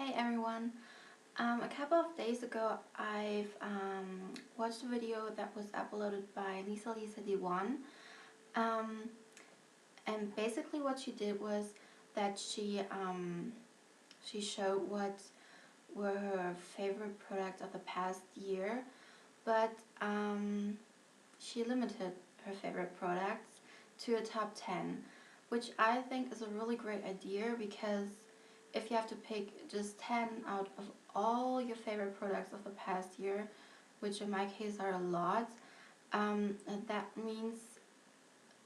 Hi everyone. A couple of days ago I've watched a video that was uploaded by Lisa D1, um, and basically what she did was that she showed what were her favorite products of the past year, but she limited her favorite products to a top 10, which I think is a really great idea, because if you have to pick just 10 out of all your favorite products of the past year, which in my case are a lot, that means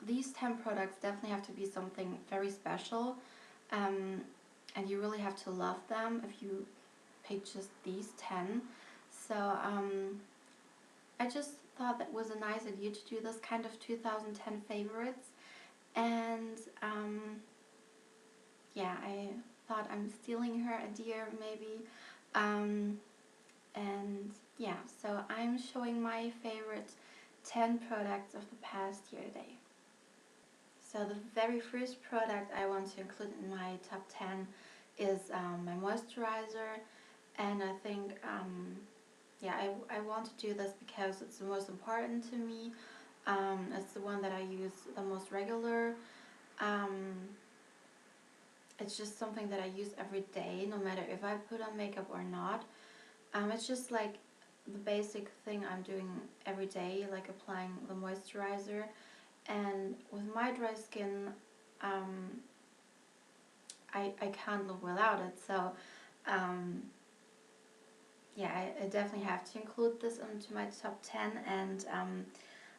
these 10 products definitely have to be something very special, and you really have to love them if you pick just these 10. So I just thought that was a nice idea to do this kind of 2010 favorites, and yeah, I thought I'm stealing her idea maybe, and yeah, so I'm showing my favorite 10 products of the past year today. So the very first product I want to include in my top 10 is my moisturizer, and I think yeah, I want to do this because it's the most important to me. It's the one that I use the most regular. It's just something that I use every day, no matter if I put on makeup or not. It's just like the basic thing I'm doing every day, like applying the moisturizer. And with my dry skin, I can't live without it. So yeah, I definitely have to include this into my top 10. And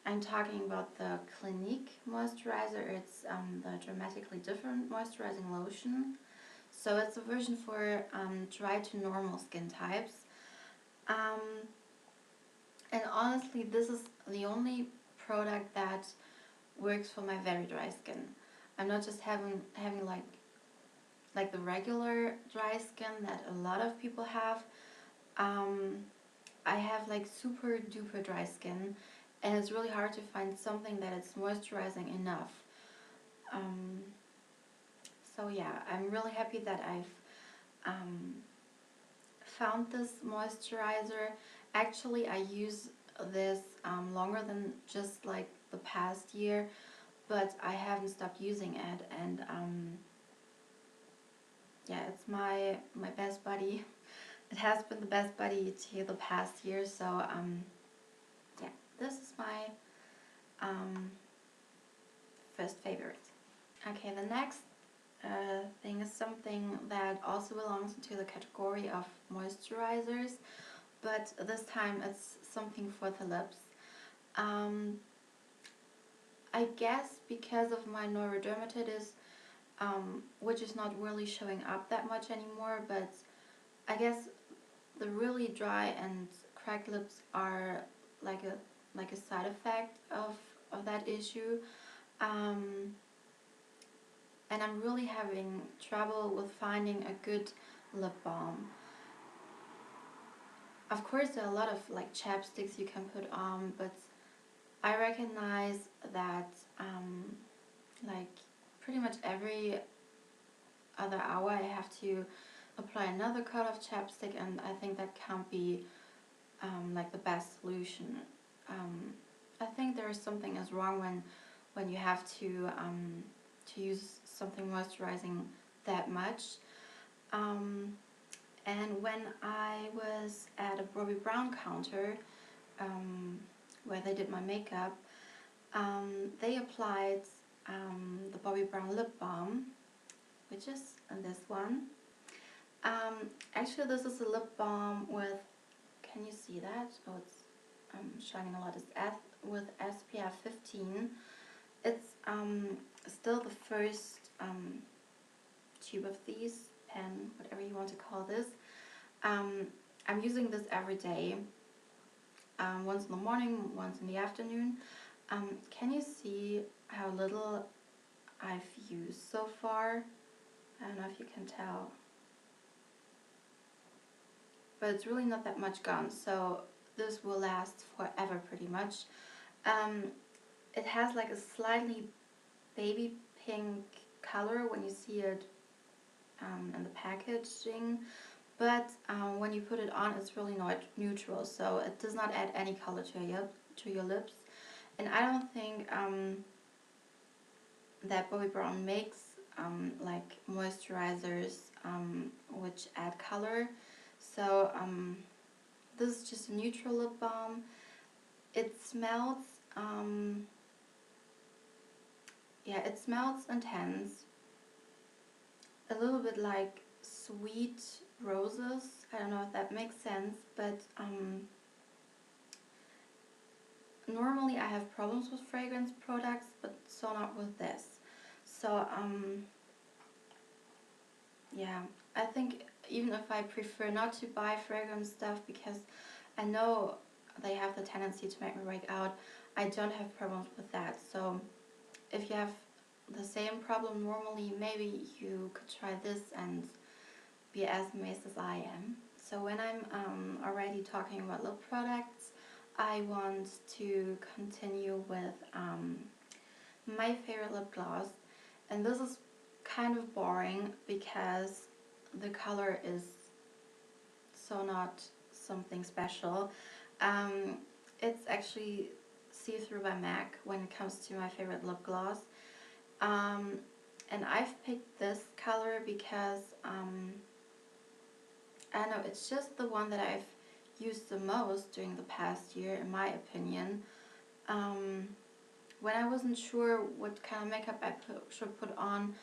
I'm talking about the Clinique moisturizer. It's the Dramatically Different Moisturizing Lotion. So it's a version for dry to normal skin types. And honestly, this is the only product that works for my very dry skin. I'm not just having like the regular dry skin that a lot of people have. I have like super duper dry skin, and it's really hard to find something that is moisturizing enough. So yeah, I'm really happy that I've found this moisturizer. Actually, I use this longer than just like the past year, but I haven't stopped using it, and yeah, it's my best buddy. It has been the best buddy to the past year. So yeah, this is my first favorite. Okay, the next thing is something that also belongs into the category of moisturizers, but this time it's something for the lips. I guess because of my neurodermatitis, which is not really showing up that much anymore, but I guess the really dry and cracked lips are like a side effect of that issue. And I'm really having trouble with finding a good lip balm. Of course, there are a lot of like chapsticks you can put on, but I recognize that like pretty much every other hour I have to apply another coat of chapstick, and I think that can't be like the best solution. I think there is something is wrong when you have to use something moisturizing that much. And when I was at a Bobbi Brown counter where they did my makeup, they applied the Bobbi Brown lip balm, which is this one. Actually, this is a lip balm with, can you see that? Oh, it's shining a lot. It's with SPF 15. It's still the first tube of these, pen, whatever you want to call this. I'm using this every day, once in the morning, once in the afternoon. Can you see how little I've used so far? I don't know if you can tell, but it's really not that much gone, so this will last forever pretty much. It has like a slightly baby pink color when you see it in the packaging, but when you put it on, it's really not neutral, so it does not add any color to your lips. And I don't think that Bobbi Brown makes like moisturizers which add color. So this is just a neutral lip balm. It smells, yeah, it smells intense. A little bit like sweet roses. I don't know if that makes sense, but normally I have problems with fragrance products, but so not with this. So yeah, I think even if I prefer not to buy fragrance stuff because I know they have the tendency to make me break out, I don't have problems with that. So if you have the same problem normally, maybe you could try this and be as amazed as I am. So when I'm already talking about lip products, I want to continue with my favorite lip gloss, and this is kind of boring because the color is so not something special. It's actually See-Thru by MAC when it comes to my favorite lip gloss. And I've picked this color because I don't know, it's just the one that I've used the most during the past year, in my opinion. When I wasn't sure what kind of makeup I should put on,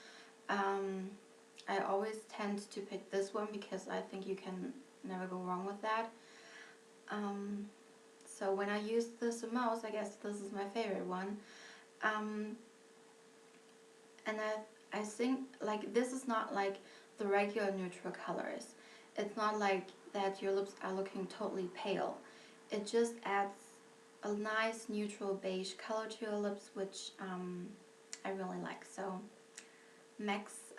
I always tend to pick this one because I think you can never go wrong with that. So when I use this the most, I guess this is my favorite one. And I think like this is not like the regular neutral colors. It's not like that your lips are looking totally pale. It just adds a nice neutral beige color to your lips, which I really like. So MAC's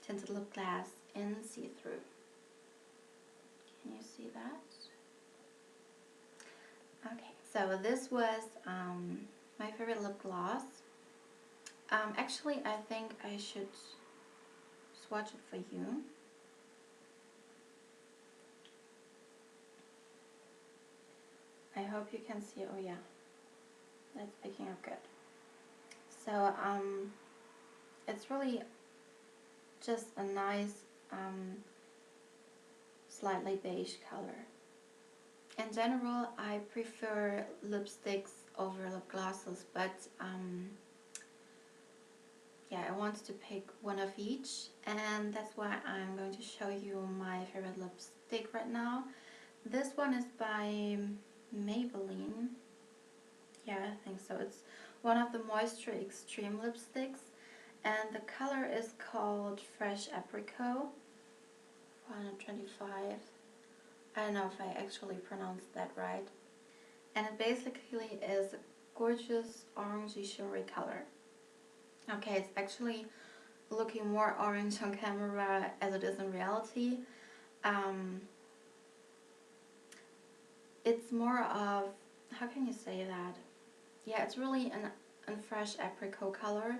tinted lip gloss in See-Thru. Can you see that? Okay, so this was my favorite lip gloss. Actually, I think I should swatch it for you. I hope you can see. Oh yeah, that's picking up good. So it's really just a nice slightly beige color. In general, I prefer lipsticks over lip glosses, but yeah, I wanted to pick one of each, and that's why I'm going to show you my favorite lipstick right now. This one is by Maybelline. Yeah, I think so. It's one of the Moisture Extreme lipsticks, and the color is called Fresh Apricot, 425. I don't know if I actually pronounced that right. And it basically is a gorgeous orangey shimmery color. Okay, it's actually looking more orange on camera as it is in reality. It's more of, how can you say that? Yeah, it's really a fresh apricot color,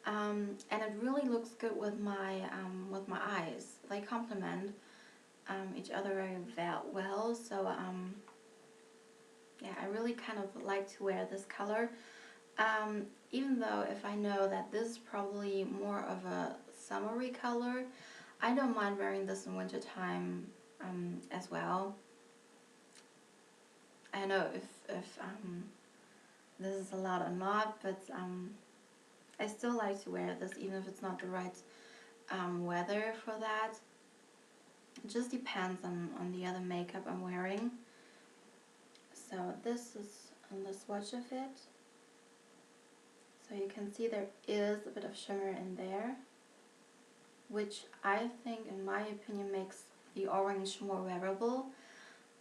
and it really looks good with my eyes. They complement each other very well. So yeah, I really kind of like to wear this color. Even though if I know that this is probably more of a summery color, I don't mind wearing this in winter time as well. I don't know if this is a lot or not, but I still like to wear this even if it's not the right weather for that. It just depends on the other makeup I'm wearing. So this is on the swatch of it. So you can see there is a bit of shimmer in there, which I think, in my opinion, makes the orange more wearable.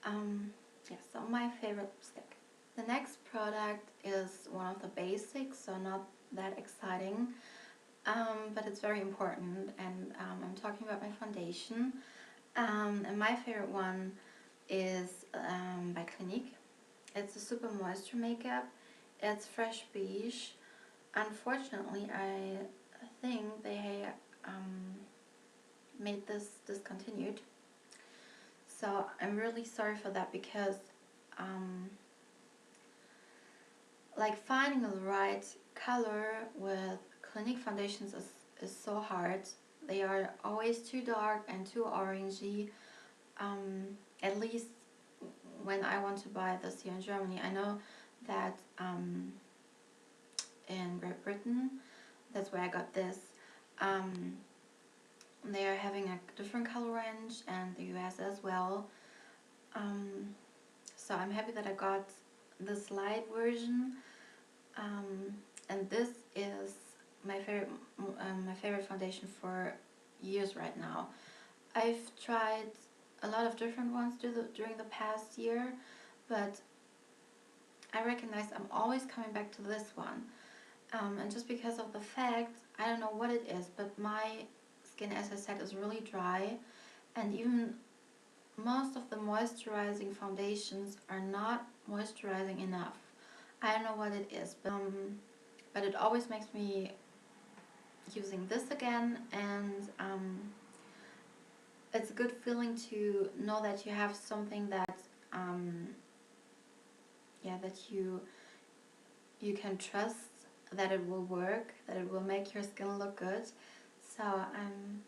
Yeah, so my favorite lipstick. The next product is one of the basics, so not that exciting, but it's very important, and I'm talking about my foundation. And my favorite one is by Clinique. It's a super moisture makeup. It's fresh beige. Unfortunately, I think they made this discontinued. So I'm really sorry for that, because like finding the right color with Clinique foundations is so hard. They are always too dark and too orangey. At least when I want to buy this here in Germany. I know that in Great Britain, that's where I got this, they are having a different color range, and the US as well. So I'm happy that I got this light version, and this is my favorite foundation for years right now. I've tried a lot of different ones during the past year, but I recognize I'm always coming back to this one. And just because of the fact, I don't know what it is, but my skin, as I said, is really dry, and even most of the moisturizing foundations are not moisturizing enough. I don't know what it is, but it always makes me using this again, and it's a good feeling to know that you have something that that you can trust that it will work, that it will make your skin look good. So I'm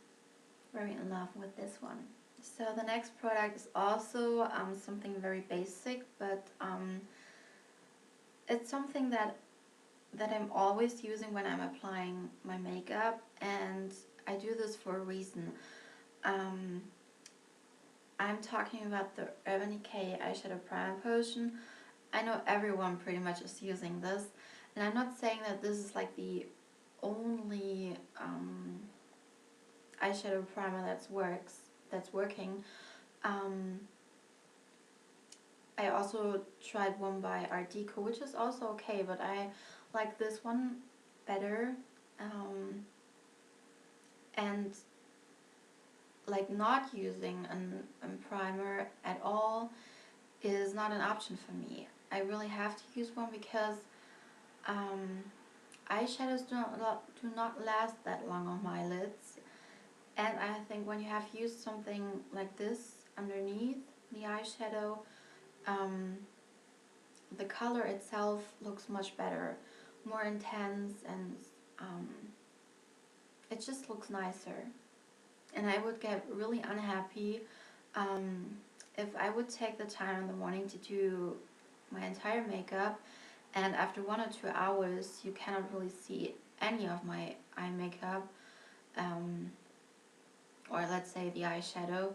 very in love with this one. So the next product is also something very basic, but it's something that I'm always using when I'm applying my makeup, and I do this for a reason. I'm talking about the Urban Decay Eyeshadow Primer Potion. I know everyone pretty much is using this, and I'm not saying that this is like the only eyeshadow primer that's working. I also tried one by Art Deco, which is also okay, but I like this one better. And like not using a primer at all is not an option for me. I really have to use one, because eyeshadows do not last that long on my lids, and I think when you have used something like this underneath the eyeshadow, the color itself looks much better, more intense, and it just looks nicer. And I would get really unhappy if I would take the time in the morning to do my entire makeup, and after 1 or 2 hours you cannot really see any of my eye makeup, or let's say the eyeshadow,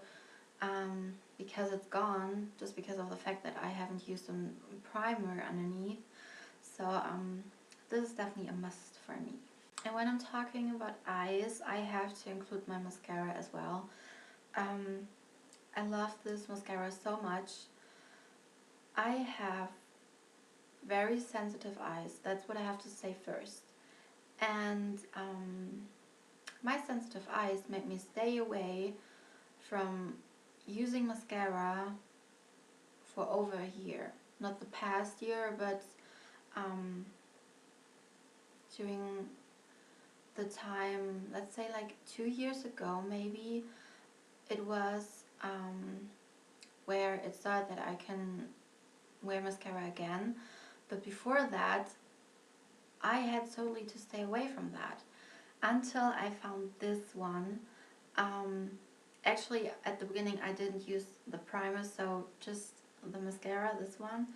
because it's gone, just because of the fact that I haven't used a primer underneath. So this is definitely a must for me. And when I'm talking about eyes, I have to include my mascara as well. I love this mascara so much. I have very sensitive eyes, that's what I have to say first. And my sensitive eyes make me stay away from using mascara for over a year. Not the past year, but during the time, let's say like 2 years ago maybe, it was where it started that I can wear mascara again. But before that, I had totally to stay away from that until I found this one. Actually, at the beginning I didn't use the primer, so just the mascara, this one.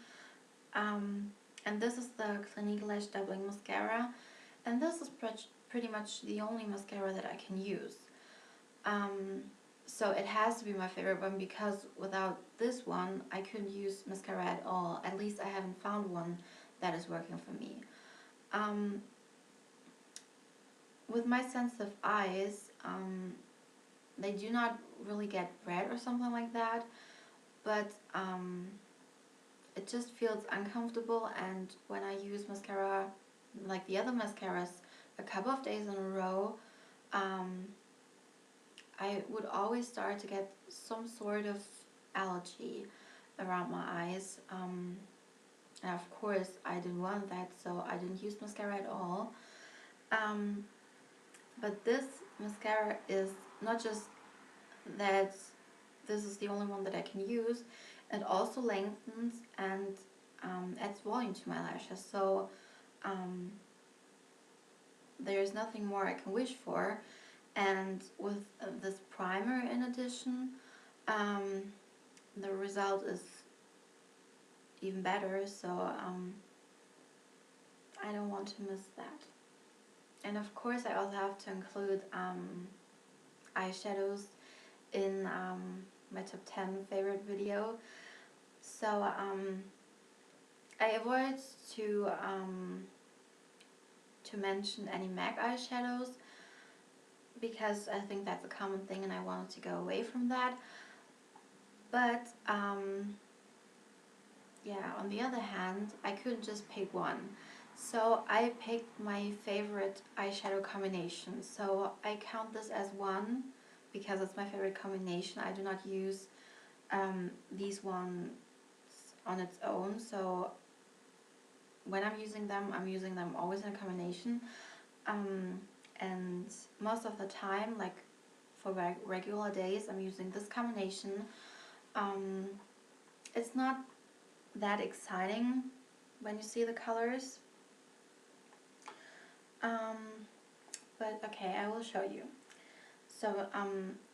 And this is the Clinique Lash Doubling Mascara, and this is pretty much the only mascara that I can use. So it has to be my favorite one, because without this one I couldn't use mascara at all. At least I haven't found one that is working for me. With my sensitive eyes, they do not really get red or something like that, but it just feels uncomfortable, and when I use mascara, like the other mascaras, a couple of days in a row, I would always start to get some sort of allergy around my eyes. And of course I didn't want that, so I didn't use mascara at all. But this mascara is not just that this is the only one that I can use. It also lengthens and adds volume to my lashes, so there's nothing more I can wish for. And with this primer in addition, the result is even better, so I don't want to miss that. And of course I also have to include eyeshadows in my top 10 favorite video. So I avoid to mention any MAC eyeshadows because I think that's a common thing and I wanted to go away from that. But yeah, on the other hand, I couldn't just pick one. So I picked my favorite eyeshadow combination. So I count this as one because it's my favorite combination. I do not use these ones on its own. So when I'm using them always in a combination. And most of the time, like for regular days, I'm using this combination. It's not that exciting when you see the colors. But okay, I will show you. So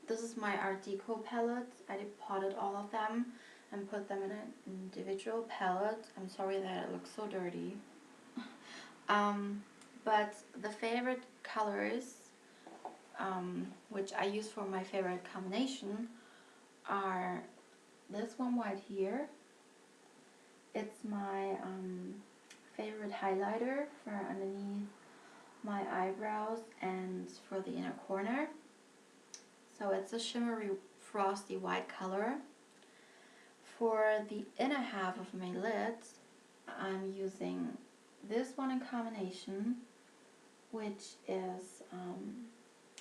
this is my Art Deco palette. I depotted all of them and put them in an individual palette. I'm sorry that it looks so dirty. But the favorite colors, which I use for my favorite combination, are this one right here. It's my favorite highlighter for underneath my eyebrows and for the inner corner. So it's a shimmery frosty white color. For the inner half of my lids, I'm using this one in combination, which is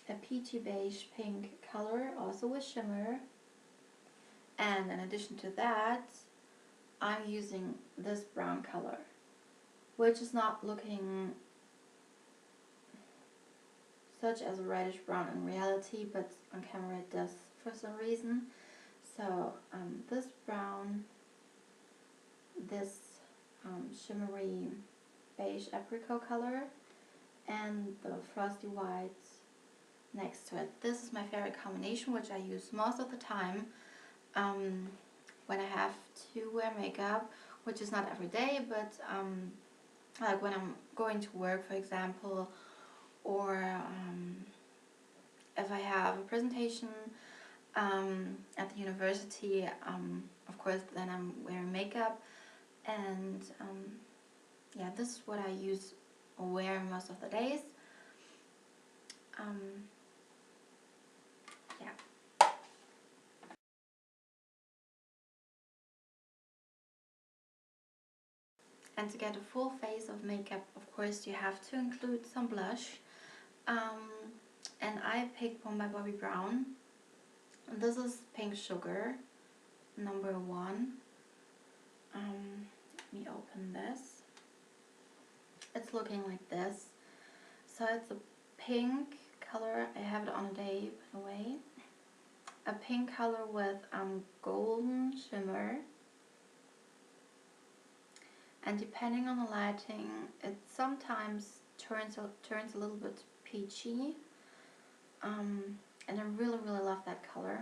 a peachy beige pink color, also with shimmer. And in addition to that, I'm using this brown color, which is not looking such as a reddish brown in reality, but on camera it does for some reason. So this brown, this shimmery beige apricot color, and the frosty white next to it. This is my favorite combination, which I use most of the time when I have to wear makeup, which is not every day, but like when I'm going to work, for example, or if I have a presentation at the university, of course then I'm wearing makeup, and yeah, this is what I use or wear most of the days. Yeah. And to get a full face of makeup, of course you have to include some blush. And I picked one by Bobbi Brown. This is Pink Sugar, number 1. Let me open this. It's looking like this. So it's a pink color. I have it on a day, by the way. A pink color with golden shimmer. And depending on the lighting, it sometimes turns a little bit peachy. And I really love that color.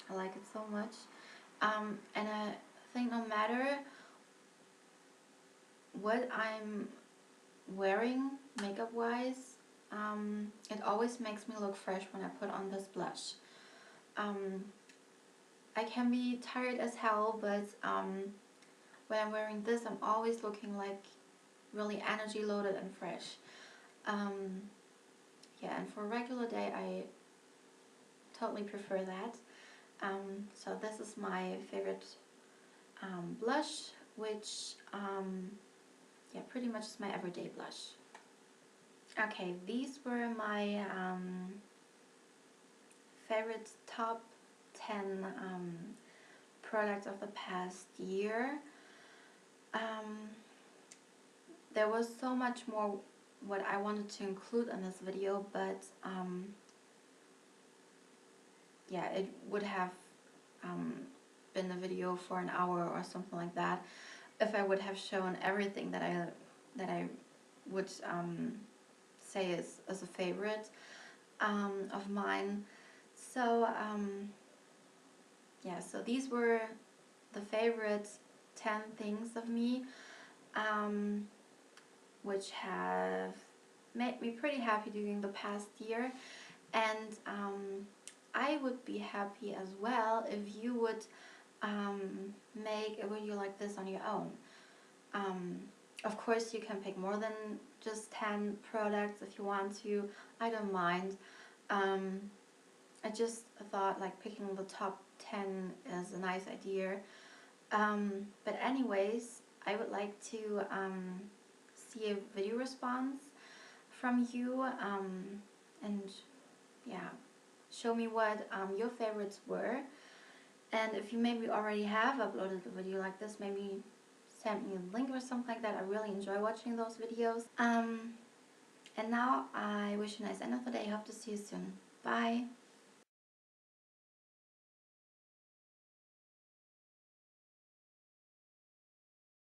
I like it so much. And I think no matter what I'm wearing makeup wise, it always makes me look fresh when I put on this blush. I can be tired as hell, but when I'm wearing this, I'm always looking like really energy loaded and fresh. Yeah, and for a regular day, I totally prefer that. So this is my favorite blush, which yeah, pretty much is my everyday blush. Okay, these were my favorite top 10 products of the past year. There was so much more what I wanted to include in this video, but yeah, it would have been a video for an hour or something like that if I would have shown everything that I would say is a favorite of mine. So yeah, so these were the favorite 10 things of me, which have made me pretty happy during the past year. And I would be happy as well if you would make a video like this on your own. Of course, you can pick more than just 10 products if you want to. I don't mind. I just thought like picking the top 10 is a nice idea. But anyways, I would like to see a video response from you, and yeah, show me what your favorites were. And if you maybe already have uploaded a video like this, maybe send me a link or something like that. I really enjoy watching those videos. And now I wish you a nice end of the day. Hope to see you soon. Bye.